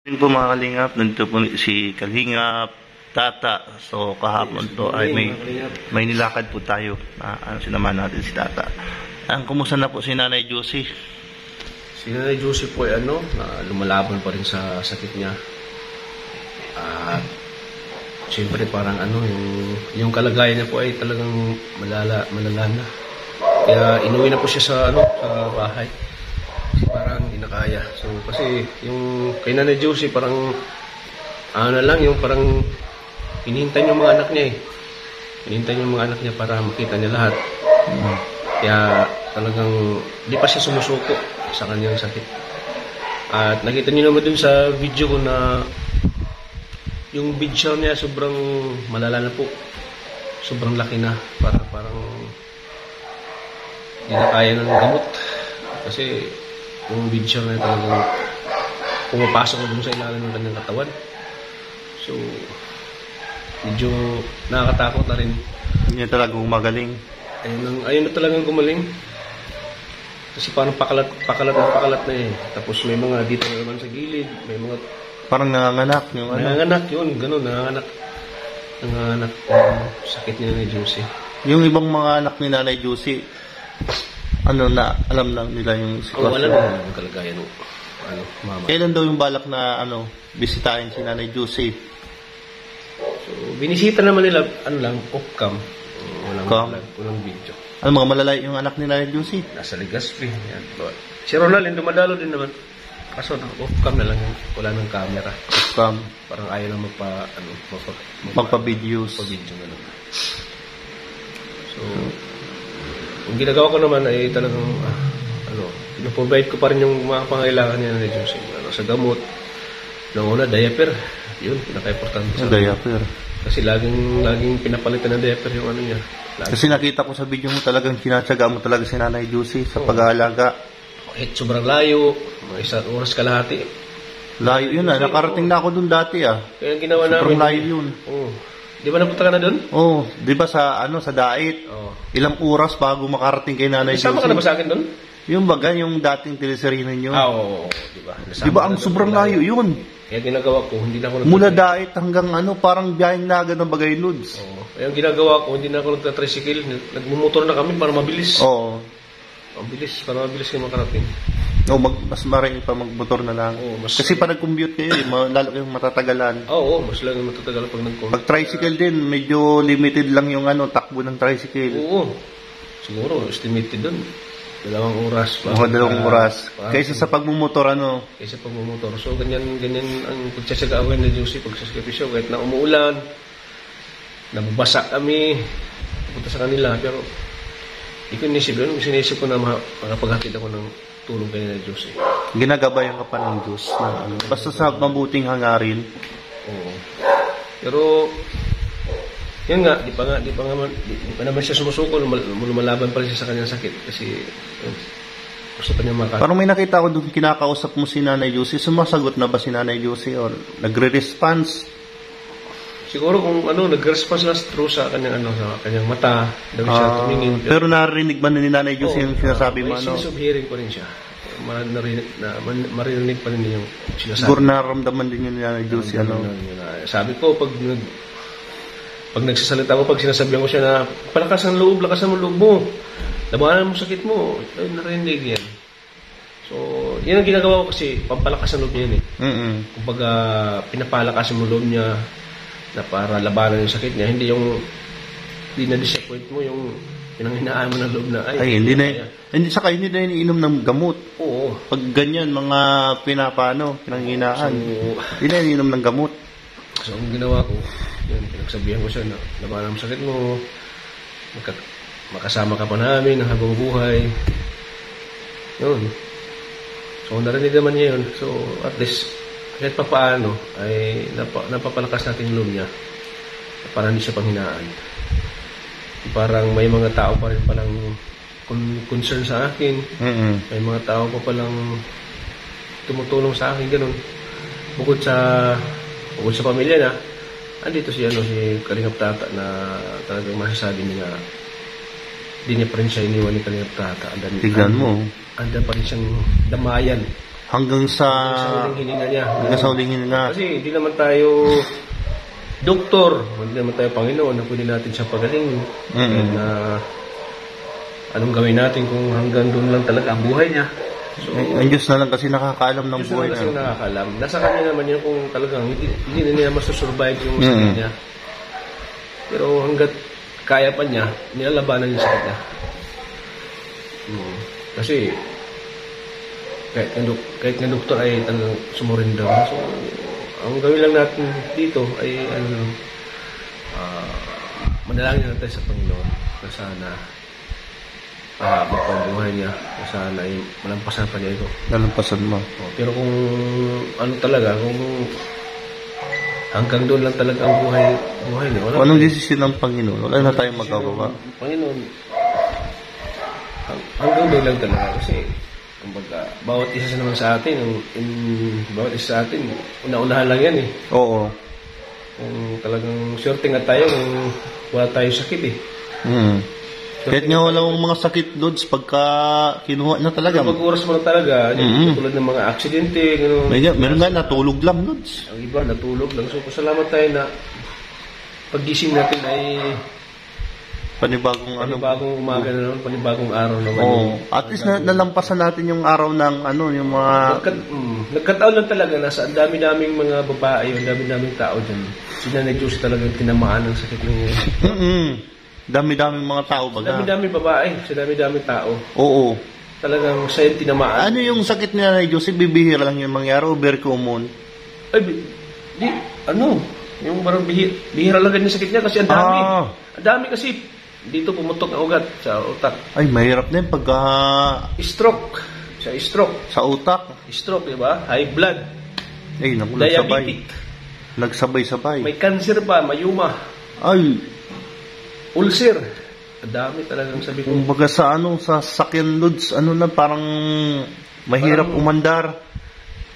Yun po mga Kalingap, nandito po si Kalingap Tata. So kahapon to ay may nilakad po tayo na sinamahan natin si Tata. Kumusta na po si Nanay Josie? Si Nanay Josie po ay lumalaban pa rin sa sakit niya. Siyempre parang yung kalagayan niya po ay talagang malala na. Kaya inuwi na po siya sa bahay. Kasi parang hindi na kaya. So kasi yung kay Nanay Josie parang yung parang hinihintay yung mga anak niya eh. Hinihintay yung mga anak niya para makita niya lahat. Kaya talagang di pa siya sumusuko sa kanyang sakit. At nakita niyo naman dun sa video ko na yung bidyaw niya sobrang malala na po. Sobrang laki na. Parang hindi na kaya ng gamot. Kasi yung bidyaw na talagang pumapasok na dun sa ilalim ng kanyang katawan. So, medyo nakakatakot na rin. Hindi talaga gumagaling. Ayun na talagang gumaling. Kasi parang pakalat na eh. Tapos may mga dito naman sa gilid, may mga parang nanganganak yung nanganganak yun, ganun, nanganganak sakit ni Nanay Josie. Yung ibang mga anak ni Nanay Josie, alam lang nila yung sitwasyon. Wala na yung kalagayan ng mama. Kailan daw yung balak na bisitahin si Nanay Josie? So, binisita naman nila, off-cam. Walang video. Mga malalay yung anak ni Nanay Josie? Nasa Legazpi. Yan. Si Ronald, dumadalo din naman. Kaso off-cam na lang yun. Wala ng camera. Off-cam. Parang ayaw lang magpa-videos. Magpa-video na lang. So, yung ginagawa ko naman ay talagang, pinaprovide ko pa rin yung mga pangailangan niya na Josie. Sa gamot. Noong una, diaper. Yun, pinaka-importante sa diaper. Kasi laging pinapalitan ng diaper yung niya. Kasi nakita ko sa video mo talagang kinatsaga mo talaga si Nanay Josie sa pag-aalaga. Kahit sobrang layo, mga 1 oras kalahati. Layo yun nakarating na ako dun dati Kaya ginawa namin. Sobrang layo yun. Di ba napunta ka na dun? Di ba sa Dait? Ilang oras bago makarating kay Nanay Josie. Isama ka na ba sa akin dun? Yung baga, yung dating teleserye ninyo. Di ba? Di ba ang sobrang layo yun? Kaya ginagawa ko, hindi na ako mula Dait hanggang parang biyaheng na agad ng Bagay Lods. Kaya ang ginagawa ko, hindi na ako nagtatricycle. Nagmumotor na kami para mabilis. Para mabilis kayo makarating. Mas maraming pa magmotor na lang. Kasi pa nag-commute kayo, lalo kayong matatagalan. Mas lang matatagalan pag nag-commute. Pag tricycle din, medyo limited lang yung takbo ng tricycle. Siguro, estimated dun. 2 oras. 2 oras. Kaysa sa pagmumotor, Kaysa pagmumotor. So, ganyan ang pagtsatsagaan ko na Josie pag sa sakripisyo. Kahit na umuulan, nababasa kami, punta sa kanila. Pero, hindi ko sinisip ko na makapaghatid ako ng tulong kayo na Diyos Ginagabayan ka pa ng Diyos na basta sa mabuting hangarin. Pero yun nga, di pa naman siya sumusuko, lumalaban pa rin siya sa kanyang sakit kasi gusto pa niya Parang may nakita ko doon kinakausap mo si Nanay Josie, sumasagot na ba si Nanay Josie or nagre-response? Siguro kung nag-response lang through sa kanyang sa kanyang mata, daw siya tumingin. Pero narinig ba ni Nanay Josie yung sinasabi mo? May sense of hearing pa rin siya. Marinig pa rin yung sinasabi. Siguro naramdaman din yun ni Nanay Josie. Sabi ko, pag nagsasalita ko, pag sinasabihan ko siya na lakasan mo loob mo. Labanan mo sakit mo. Ay, narinig yan. So, yan ang ginagawa ko kasi pampalakas ang loob niya yan Kumbaga, pinapalakas mo loob niya na para labanan yung sakit niya, hindi na-disappoint mo yung pinanghinaan mo ng loob na hindi na iniinom ng gamot. Pag ganyan, mga pinanghinaan, hindi na iniinom ng gamot. So, ang ginawa ko, yun, pinagsabihan ko siya na labanan mo sakit mo, makasama ka pa namin ng habang buhay. Yun. So, narinig naman niya yun. So, at least, kahit pa paano ay napapalakas natin yung loob niya para hindi siya panghinaan. Parang may mga tao pa rin palang concern sa akin. May mga tao pa palang tumutulong sa akin, ganun. Bukod sa pamilya na andito si Kalingap Tata na talagang masasabi niya hindi niya pa rin siya iniwan ni Kalingap Tata. Tignan mo. Anda pa rin siyang damayan Hanggang sa huling hininga niya. hanggang sa huling hininga. Kasi hindi naman tayo doktor, hindi naman tayo Panginoon na pwede natin siya pagaling. And anong gawin natin kung hanggang doon lang talaga ang buhay niya. So, Ang Diyos na lang kasi nakakaalam ng Diyos buhay na lang kasi niya. nakakalam. Nasa kanya naman yun kung talagang hindi na niya masusurvive yung sakit niya. Pero hanggat kaya pa niya, nilalabanan yung sakit niya. Kasi kahit na doktor ay talagang sumurinda. So, ang gawin lang natin dito ay manalangin natin sa Panginoon na sana magpabuhay niya, na sana ay malampasan pa niya ito. Nalampasan mo. Pero kung ano talaga, kung hanggang doon lang talaga ang buhay niya. Kung anong desisyon ng Panginoon, wala na tayong magagawa. Panginoon, hanggang doon lang talaga. Kasi, kumbaga, bawat isa naman sa atin, bawat isa sa atin, una-unahan lang yan eh. Oo. Kung talagang swerte nga tayo, kung wala tayo sakit eh. Kahit nga walang mga sakit, Lods, pagka kinuha na talaga. Pag-oras mo na talaga, tulad ng mga aksidente, gano'n. Meron nga natulog lang, Lods. Ang iba, natulog lang. So, pasalamat tayo na paggising natin ay Panibagong umaga na naman, panibagong araw naman. Oo. At least nalampasan natin yung araw ng yung mga... Nagkataon lang talaga na sa dami-daming mga babae, ang dami-daming tao dyan. Sina na Diyos talagang tinamaan ng sakit ng Dami-daming mga tao baga. Dami-daming babae, sa dami-daming tao. Oo. Talagang siya yung tinamaan. Ano yung sakit niya na Diyos? Bibihira lang yung mangyari o very common? Ay, yung parang bihira lang ganyan sakit niya kasi ang dami. Ang dami kasi dito pumutok ang ugat sa utak. Ay, mahirap na yun pagka... Stroke. Sa utak. Stroke, di ba? High blood. Ay, Diabetic. Nagsabay-sabay. May cancer pa, mayuma. Ay. Ulcer. Ang dami talagang sabi ko. Kumbaga sa sa sakyan, Lods, na parang mahirap umandar.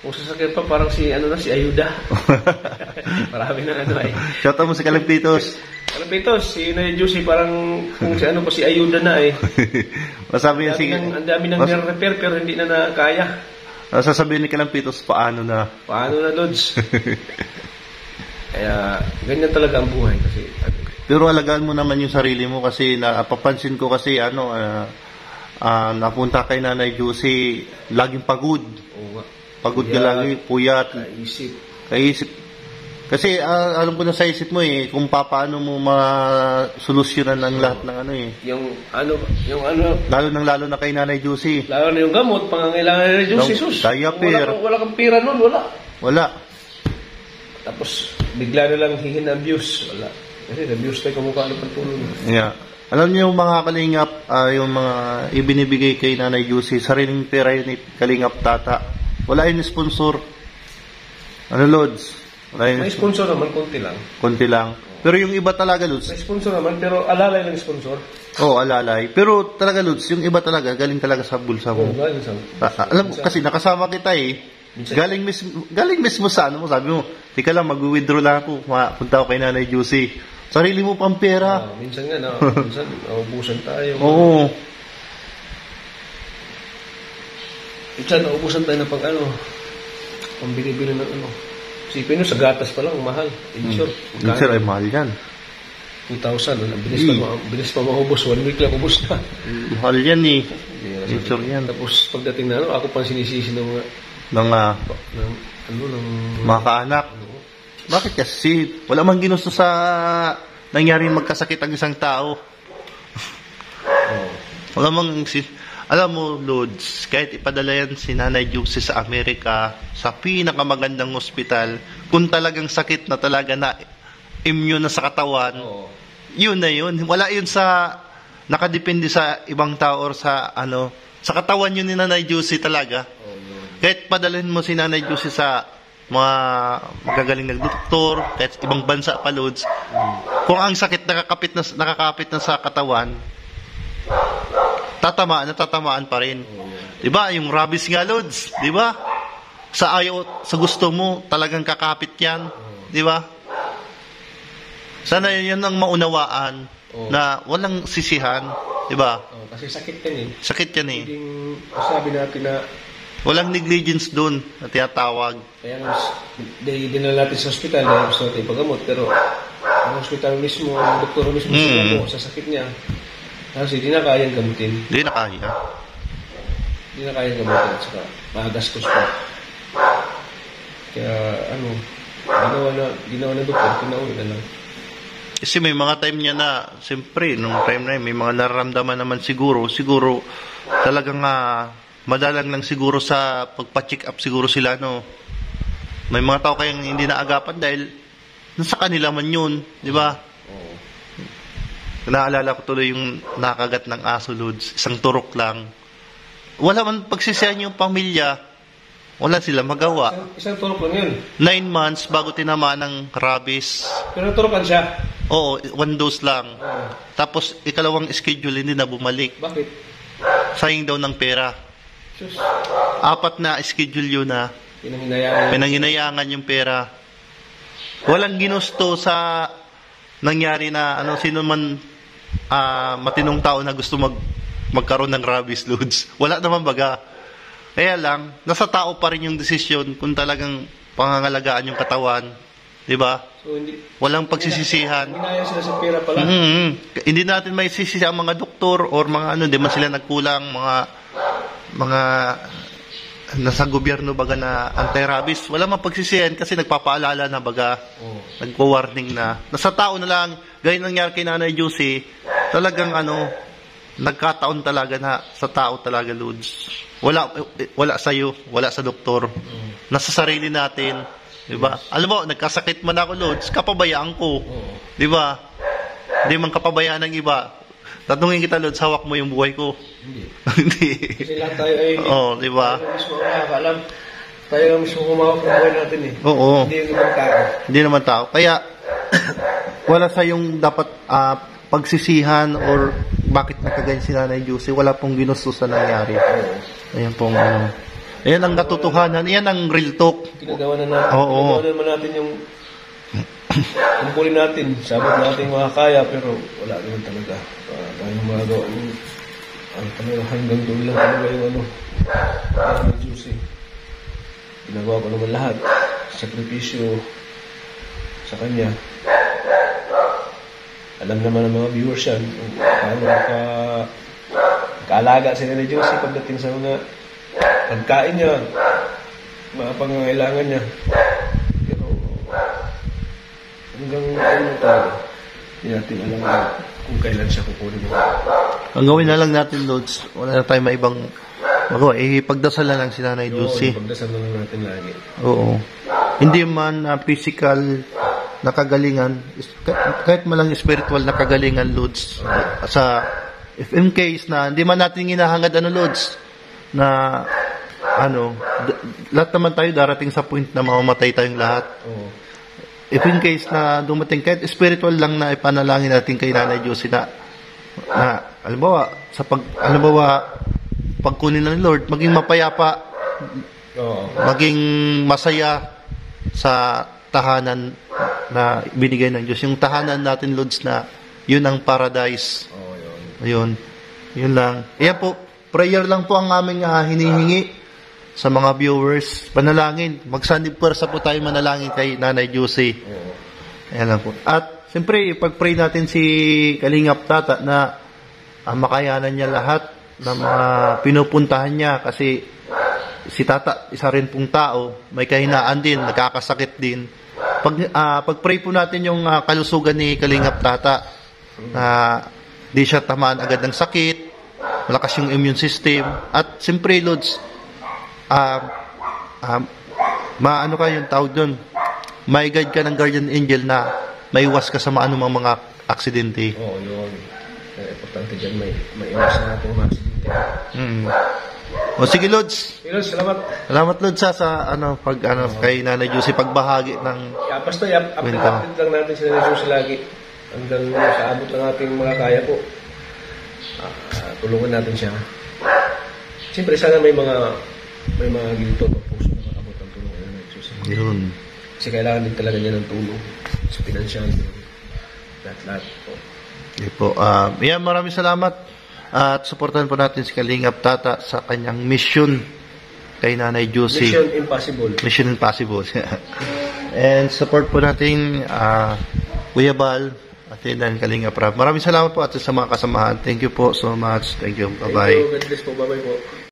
Kung sasakyan pa, parang si Ayuda. Marami na Shout out mo si Kalagpitos. Kalagpitos, si Juicy, parang kung si Ayuda na eh. Masabi niya Ang dami nang nire-repair pero hindi na nakaya. Sasabihin ni Kalagpitos, paano na, Lods? Kaya, ganyan talaga ang buhay kasi. Pero alagaan mo naman yung sarili mo kasi napapansin ko kasi napunta kay Nanay Juicy, laging pagod. Oo nga. Pagod ka lagi, puyat. Kaisip. Kasi alam ko na sa isip mo kung paano mo masolusyonan ang lahat ng Yung lalo na kay Nanay Juicy. Lalo na yung gamot, pangangailangan ni Diyos Jesus. Diaper. Wala kang pira nun, Wala. Tapos, bigla na lang hihina-abuse. Wala. Kasi na-abuse tayo kumukha ng pagtulong. Yeah. Alam niyo yung mga kalingap, yung mga ibinibigay kay Nanay Juicy, sariling pera yun ni Kalingap Tata. Wala yung sponsor. Lods? May sponsor naman, konti lang. Pero yung iba talaga, Lods. May sponsor naman, pero alalay lang sponsor. Oo, alalay. Pero talaga, Lods, yung iba talaga, galing talaga sa bulsa mo. Galing sa... Alam mo, kasi nakasama kita Galing mismo sa mo, sabi mo, tika lang, mag-withdraw lang ako, punta ako kay Nanay Juicy. Sarili mo pang pera. Minsan nga, minsan, naubusan tayo. Oo. Minsan, naubusan tayo ng pambili-bili ng Sipin nyo, sa gatas pa lang, mahal. Insure. Insure ay mahal yan. 2,000. Bilis pa maubos. 1 week lang ubos na. Mahal yan Insure yan. Tapos, pagdating na ako pang sinisisi ng mga kaanak. Bakit kasi? Wala mang ginusto sa nangyari magkasakit ang isang tao. Wala mang... Alam mo, Lods, kahit ipadala yan si Nanay Juicy sa Amerika, sa pinakamagandang ospital, kung talagang sakit na talaga na immune na sa katawan, yun na yun. Wala yun sa nakadepende sa ibang tao or sa sa katawan yun ni Nanay Juicy talaga. Kahit padalhin mo si Nanay Juicy sa mga magagaling na doktor, kahit ibang bansa pa, Lods, kung ang sakit nakakapit na sa katawan, tatamaan pa rin. Diba? Yung rabies nga, Lods. Diba? Sa gusto mo, talagang kakapit yan. Diba? Sana yan ang maunawaan na walang sisihan. Diba? Kasi sakit yan Sakit yan Sabi natin na Walang negligence doon na tinatawag. Kaya nga, dinala natin sa ospital dahil gusto natin ipagamot. Pero ang ospital mismo, ang doktor mismo sa sakit niya, kasi di na kayang gamutin. Hindi na kaya. Di na kayang gamutin. Saka magastos pa. Kaya ginawa na doktor, pinauwi na lang. Kasi may mga time niya na, siyempre, nung time na yun, may mga nararamdaman naman siguro talagang madalang lang siguro sa pagpa-check up siguro sila, no. May mga tao kayang hindi naagapan dahil nasa kanila man yun, di ba? Oo. Naalala ko tuloy yung nakagat ng aso, Lods, isang turok lang. Wala man pagsisihan yung pamilya, wala sila magawa. Isang turok lang yun. 9 months bago tinamaan ng rabies. Pero turokan siya. Oo, 1 dose lang. Tapos, ikalawang schedule, hindi na bumalik. Bakit? Sayang daw ng pera. Sus. 4 na schedule yun na. Pinanginayangan yung pera. Walang ginusto sa nangyari na, sino man matinong tao na gusto magkaroon ng rabies, Lods. Wala naman baga. Kaya lang, nasa tao pa rin yung desisyon kung talagang pangangalagaan yung katawan. Diba? So, walang pagsisisihan. Ginaya sila sa pera pala. Hindi natin may sisi ang mga doktor or mga di man sila nagkulang, mga nasa gobyerno baga na anti-rabies. Wala man pagsisihan kasi nagpapaalala na baga. Nagpo-warning na. Nasa tao na lang, gaya nangyari kay Nanay Josie, talagang nagkataon talaga na sa tao talaga, Lods. Wala sa iyo, wala sa doktor. Nasa sarili natin, 'di ba? Alam mo, nagkasakit man ako, Lods, kapabayaan ko. 'Di ba? Hindi man kapabayaan ng iba. Tatanungin kita, Lods, hawak mo yung buhay ko. Hindi. Kasi lahat tayo ay 'di ba? Tayo mismo ang nakakaalam. Tayo lang mismo kumawak ng buhay natin eh. Oo. Hindi yung ibang tao. Hindi naman tao. Kaya wala sa yung dapat pagsisihan or bakit nakaganyan si Nanay Josie. Wala pong ginusto sa nangyari. Ayan pong ayan ang katotohanan. Ayan ang real talk. Ginagawa na natin. Oo. Ginagawa naman natin yung kumpulin natin. Sabot natin makakaya pero wala naman talaga. Tayo magagawa. Hanggang doon lang talaga yung Nanay Josie. Ginagawa ko naman lahat. Sakripisyo sa kanya. Alam naman ng mga viewers yan kung paano kaalaga si Nanay Josie pagdating sa mga pagkain niya, mga pangangailangan niya. Pero hanggang talaga, hindi natin alam kung kailan siya kukunin mo. Ang gawin na lang natin, Lods, wala na tayong maibang magawa. Pagdasal na lang si Nanay Josie. Pagdasal na lang natin lagi. Oo. Hindi man physical na kagalingan, kahit malang spiritual na kagalingan, Lods, if in case na hindi man natin hinahangad, Lods, na lahat naman tayo darating sa point na mamamatay tayong lahat. If in case na dumating, kahit spiritual lang na ipanalangin natin kay Nanay Josie na halimbawa, pagkunin ng Lord, maging mapayapa, maging masaya sa tahanan na binigay ng Diyos. Yung tahanan natin, Lods, na yun ang paradise. Yun lang. Ayan po, prayer lang po ang aming hinihingi sa mga viewers. Panalangin. Magsanib pwersa po tayo manalangin kay Nanay Josie. Ayan lang po. At, siyempre, ipag-pray natin si Kalingap Tata na makayanan niya lahat ng mga pinupuntahan niya kasi si Tata, isa rin pong tao, may kahinaan din, nagkakasakit din. Pag-pray po natin yung kalusugan ni Kalingap Tata na di siya tamaan agad ng sakit, malakas yung immune system, at siyempre, Lods, maano ka yung tawag doon, may guide ka ng guardian angel na maiwas ka sa maanumang mga aksidente. Yun. Importante dyan, may iwas na natin mga aksidente. O sige, Lods. Salamat. Salamat, Lods, kay Nanay Josie pagbahagi ng Basta update lang natin si Nanay Josie lagi hanggang sa abot ng ating mga kaya po. Tulungan natin siya. Siyempre, sana may mga ginto o puso na makabot ang tulong ng Nanay Josie. Yun. Kasi kailangan din talaga niya ng tulong sa pinansyal. Lahat po. Okay po. Maraming salamat. At supportan po natin si Kalingap Tata sa kanyang mission. kay Nanay Josie. Mission Impossible. Mission Impossible. And support po natin Kuya Bal at then Kalinga Prab. Maraming salamat po at sa mga kasamahan. Thank you po so much. Thank you. Bye-bye. Thank you. God bless po. Bye-bye po.